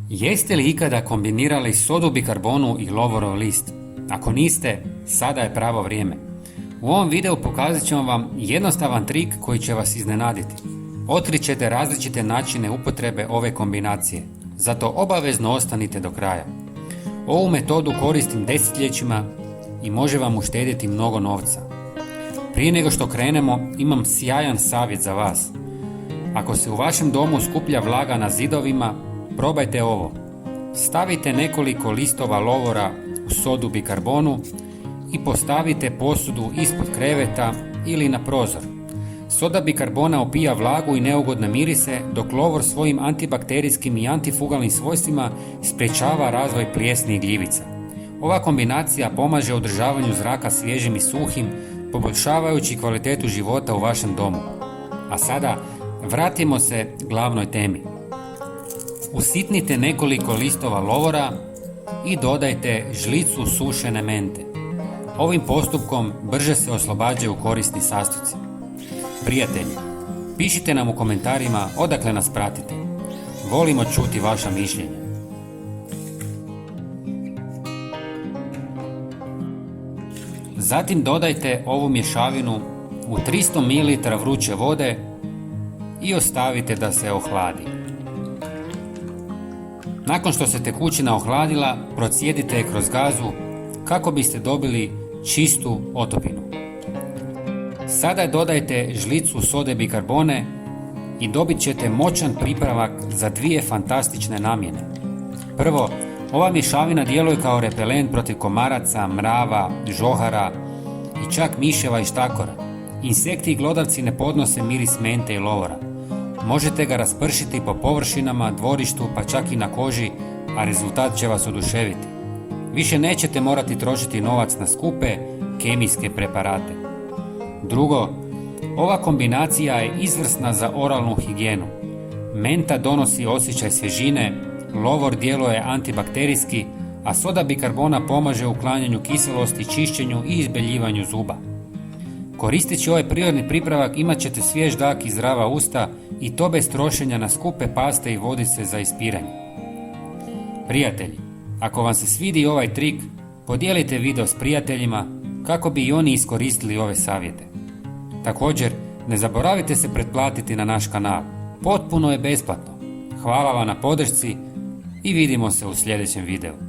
Jeste li ikada kombinirali sodu bikarbonu i lovorov list? Ako niste, sada je pravo vrijeme. U ovom videu pokazat ćemo vam jednostavan trik koji će vas iznenaditi. Otkrićete različite načine upotrebe ove kombinacije, zato obavezno ostanite do kraja. Ovu metodu koristim desetljećima i može vam uštedjeti mnogo novca. Prije nego što krenemo, imam sjajan savjet za vas. Ako se u vašem domu skuplja vlaga na zidovima, probajte ovo. Stavite nekoliko listova lovora u sodu bikarbonu i postavite posudu ispod kreveta ili na prozor. Soda bikarbona opija vlagu i neugodne mirise, dok lovor svojim antibakterijskim i antifugalnim svojstvima sprječava razvoj plijesni i gljivica. Ova kombinacija pomaže održavanju zraka svježim i suhim, poboljšavajući kvalitetu života u vašem domu. A sada vratimo se glavnoj temi. Usitnite nekoliko listova lovora i dodajte žlicu sušene mente. Ovim postupkom brže se oslobađaju korisni sastojci. Prijatelji, pišite nam u komentarima odakle nas pratite. Volimo čuti vaša mišljenja. Zatim dodajte ovu mješavinu u 300 ml vruće vode i ostavite da se ohladi. Nakon što se tekućina ohladila, procijedite je kroz gazu kako biste dobili čistu otopinu. Sada dodajte žlicu sode bikarbone i dobit ćete moćan pripravak za dvije fantastične namjene. Prvo, ova mješavina djeluje kao repelent protiv komaraca, mrava, žohara i čak miševa i štakora. Insekti i glodavci ne podnose miris mente i lovora. Možete ga raspršiti po površinama, dvorištu, pa čak i na koži, a rezultat će vas oduševiti. Više nećete morati trošiti novac na skupe kemijske preparate. Drugo, ova kombinacija je izvrsna za oralnu higijenu. Menta donosi osjećaj svježine, lovor djeluje antibakterijski, a soda bikarbona pomaže u uklanjanju kiselosti, čišćenju i izbeljivanju zuba. Koristeći ovaj prirodni pripravak imat ćete svjež dah i zdrava usta i to bez trošenja na skupe paste i vodice za ispiranje. Prijatelji, ako vam se svidi ovaj trik, podijelite video s prijateljima kako bi i oni iskoristili ove savjete. Također, ne zaboravite se pretplatiti na naš kanal. Potpuno je besplatno. Hvala vam na podršci i vidimo se u sljedećem videu.